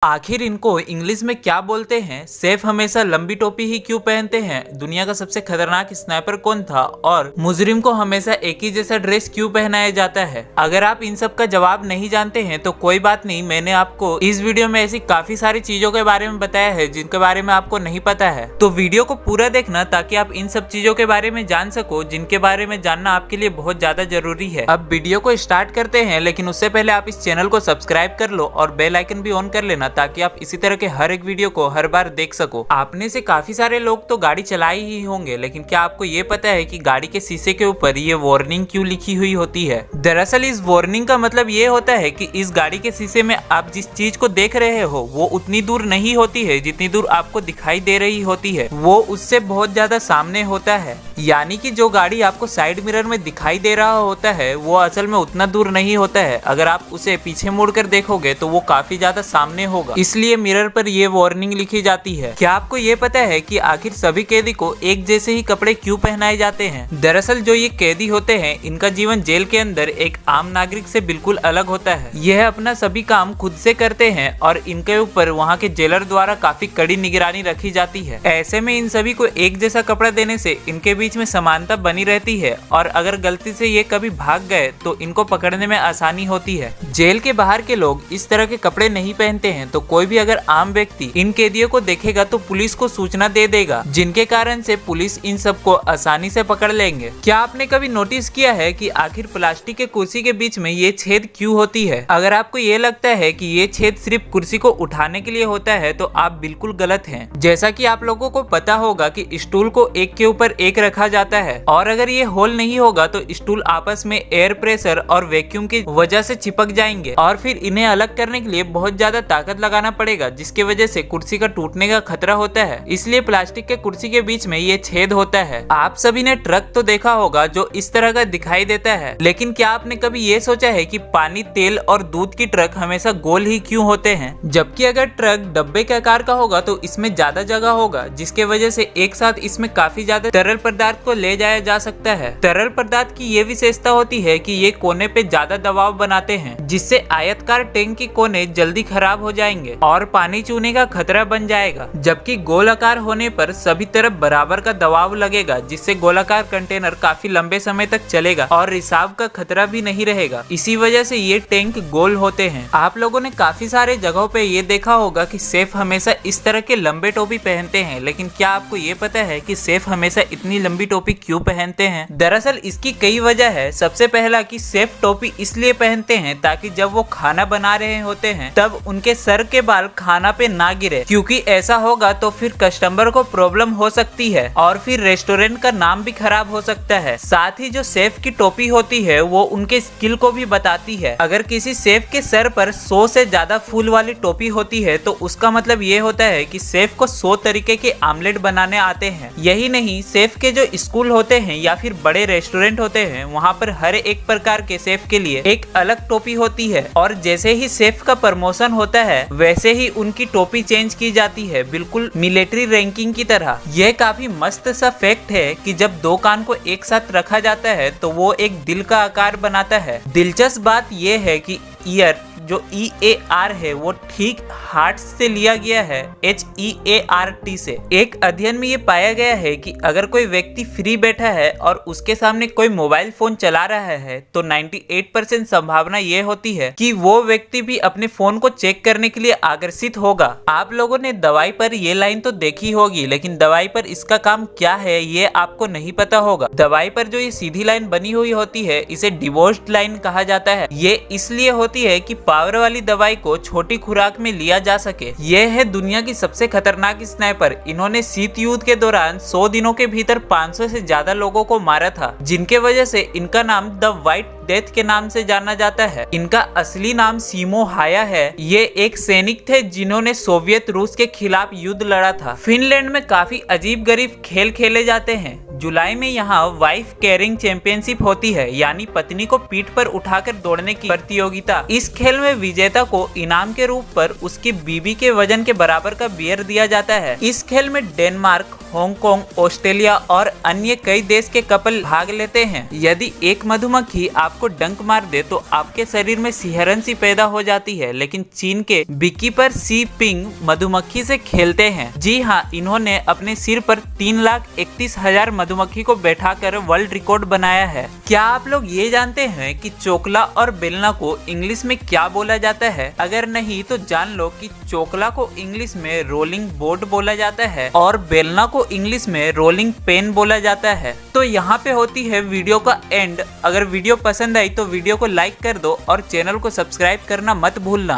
आखिर इनको इंग्लिश में क्या बोलते हैं? सैफ हमेशा लंबी टोपी ही क्यों पहनते हैं? दुनिया का सबसे खतरनाक स्नाइपर कौन था? और मुजरिम को हमेशा एक ही जैसा ड्रेस क्यों पहनाया जाता है? अगर आप इन सब का जवाब नहीं जानते हैं तो कोई बात नहीं, मैंने आपको इस वीडियो में ऐसी काफी सारी चीजों के बारे में बताया है जिनके बारे में आपको नहीं पता है। तो वीडियो को पूरा देखना ताकि आप इन सब चीजों के बारे में जान सको जिनके बारे में जानना आपके लिए बहुत ज्यादा जरूरी है। अब वीडियो को स्टार्ट करते हैं, लेकिन उससे पहले आप इस चैनल को सब्सक्राइब कर लो और बेल आइकन भी ऑन कर लेना ताकि आप इसी तरह के हर एक वीडियो को हर बार देख सको। आपने से काफी सारे लोग तो गाड़ी चलाई ही होंगे, लेकिन क्या आपको ये पता है कि गाड़ी के शीशे के ऊपर ये वार्निंग क्यों लिखी हुई होती है? दरअसल इस वार्निंग का मतलब ये होता है कि इस गाड़ी के शीशे में आप जिस चीज को देख रहे हो वो उतनी दूर नहीं होती है जितनी दूर आपको दिखाई दे रही होती है, वो उससे बहुत ज्यादा सामने होता है। यानी कि जो गाड़ी आपको साइड मिरर में दिखाई दे रहा होता है वो असल में उतना दूर नहीं होता है। अगर आप उसे पीछे मुड़कर देखोगे तो वो काफी ज्यादा सामने होगा, इसलिए मिरर पर ये वार्निंग लिखी जाती है। क्या आपको ये पता है कि आखिर सभी कैदी को एक जैसे ही कपड़े क्यों पहनाए जाते हैं? दरअसल जो ये कैदी होते हैं इनका जीवन जेल के अंदर एक आम नागरिक से बिल्कुल अलग होता है। यह अपना सभी काम खुद से करते हैं और इनके ऊपर वहाँ के जेलर द्वारा काफी कड़ी निगरानी रखी जाती है। ऐसे में इन सभी को एक जैसा कपड़ा देने से इनके बीच में समानता बनी रहती है और अगर गलती से ये कभी भाग गए तो इनको पकड़ने में आसानी होती है। जेल के बाहर के लोग इस तरह के कपड़े नहीं पहनते हैं, तो कोई भी अगर आम व्यक्ति इन कैदियों को देखेगा तो पुलिस को सूचना दे देगा, जिनके कारण से पुलिस इन सबको आसानी से पकड़ लेंगे। क्या आपने कभी नोटिस किया है कि आखिर प्लास्टिक के कुर्सी के बीच में ये छेद क्यों होती है? अगर आपको ये लगता है कि ये छेद सिर्फ कुर्सी को उठाने के लिए होता है तो आप बिल्कुल गलत हैं। जैसा कि आप लोगों को पता होगा कि स्टूल को एक के ऊपर एक रखा जाता है और अगर ये होल नहीं होगा तो स्टूल आपस में एयर प्रेशर और वैक्यूम की वजह से चिपक जाएंगे और फिर इन्हें अलग करने के लिए बहुत ज्यादा ताकत लगाना पड़ेगा, जिसकी वजह से कुर्सी का टूटने का खतरा होता है। इसलिए प्लास्टिक के कुर्सी के बीच में ये छेद होता है। आप सभी ने ट्रक तो देखा होगा जो इस तरह का दिखाई देता है, लेकिन क्या आपने कभी ये सोचा है कि पानी, तेल और दूध की ट्रक हमेशा गोल ही क्यों होते हैं? जबकि अगर ट्रक डब्बे के आकार का होगा तो इसमें ज्यादा जगह होगा, जिसके वजह से एक साथ इसमें काफी ज्यादा तरल पदार्थ को ले जाया जा सकता है। तरल पदार्थ की ये विशेषता होती है कि ये कोने पे ज्यादा दबाव बनाते हैं, जिससे आयतकार टैंक के कोने जल्दी खराब हो जाएंगे और पानी चूने का खतरा बन जाएगा। जबकि गोलाकार होने पर सभी तरफ बराबर का दबाव लगेगा, जिससे गोलाकार कंटेनर काफी लंबे समय तक चलेगा और रिसाव का खतरा भी नहीं रहेगा। इसी वजह से ये टैंक गोल होते हैं। आप लोगों ने काफी सारे जगहों पे ये देखा होगा कि सैफ हमेशा इस तरह के लंबे टोपी पहनते हैं, लेकिन क्या आपको ये पता है कि सैफ हमेशा इतनी लंबी टोपी क्यों पहनते हैं? दरअसल इसकी कई वजह है। सबसे पहला कि सैफ टोपी इसलिए पहनते हैं ताकि जब वो खाना बना रहे होते हैं तब उनके सर के बाल खाना पे ना गिरे, क्योंकि ऐसा होगा तो फिर कस्टमर को प्रॉब्लम हो सकती है और फिर रेस्टोरेंट का नाम भी खराब हो सकता है। साथ ही जो शेफ की टोपी होती है वो उनके स्किल को भी बताती है। अगर किसी शेफ के सर पर 100 से ज्यादा फूल वाली टोपी होती है तो उसका मतलब ये होता है कि शेफ को 100 तरीके के आमलेट बनाने आते हैं। यही नहीं, शेफ के जो स्कूल होते हैं या फिर बड़े रेस्टोरेंट होते हैं वहाँ पर हर एक प्रकार के शेफ के लिए एक अलग टोपी होती है और जैसे ही शेफ का प्रमोशन होता है वैसे ही उनकी टोपी चेंज की जाती है, बिल्कुल मिलिट्री रैंकिंग की तरह। यह काफी मस्त सा फैक्ट है कि जब दो कान को एक साथ रखा जाता है तो वो एक दिल का आकार बनाता है। दिलचस्प बात यह है कि ईयर जो EAR है वो ठीक हार्ट से लिया गया है, HEART से। एक अध्ययन में ये पाया गया है कि अगर कोई व्यक्ति फ्री बैठा है और उसके सामने कोई मोबाइल फोन चला रहा है तो 98% संभावना ये होती है कि वो व्यक्ति भी अपने फोन को चेक करने के लिए आकर्षित होगा। आप लोगों ने दवाई पर ये लाइन तो देखी होगी, लेकिन दवाई पर इसका काम क्या है ये आपको नहीं पता होगा। दवाई पर जो ये सीधी लाइन बनी हुई होती है इसे डिवोर्स्ड लाइन कहा जाता है। ये इसलिए होती है कि पावर वाली दवाई को छोटी खुराक में लिया जा सके। यह है दुनिया की सबसे खतरनाक स्नाइपर। इन्होंने शीत युद्ध के दौरान 100 दिनों के भीतर 500 से ज्यादा लोगों को मारा था, जिनके वजह से इनका नाम द व्हाइट डेथ के नाम से जाना जाता है। इनका असली नाम सीमो हाया है। ये एक सैनिक थे जिन्होंने सोवियत रूस के खिलाफ युद्ध लड़ा था। फिनलैंड में काफी अजीब गरीब खेल खेले जाते हैं। जुलाई में यहाँ वाइफ कैरिंग चैंपियनशिप होती है, यानी पत्नी को पीठ पर उठाकर दौड़ने की प्रतियोगिता। इस खेल में विजेता को इनाम के रूप पर उसकी बीबी के वजन के बराबर का बियर दिया जाता है। इस खेल में डेनमार्क, हांगकांग, ऑस्ट्रेलिया और अन्य कई देश के कपल भाग लेते हैं। यदि एक मधुमक्खी आप आपको डंक मार दे तो आपके शरीर में सिहरन सी पैदा हो जाती है, लेकिन चीन के बीकीपर सी पिंग मधुमक्खी से खेलते हैं। जी हाँ, इन्होंने अपने सिर पर 3,31,000 मधुमक्खी को बैठाकर वर्ल्ड रिकॉर्ड बनाया है। क्या आप लोग ये जानते हैं कि चोकला और बेलना को इंग्लिश में क्या बोला जाता है? अगर नहीं तो जान लो कि चोकला को इंग्लिश में रोलिंग बोर्ड बोला जाता है और बेलना को इंग्लिश में रोलिंग पेन बोला जाता है। तो यहाँ पे होती है वीडियो का एंड। अगर वीडियो पसंद आई तो वीडियो को लाइक कर दो और चैनल को सब्सक्राइब करना मत भूलना।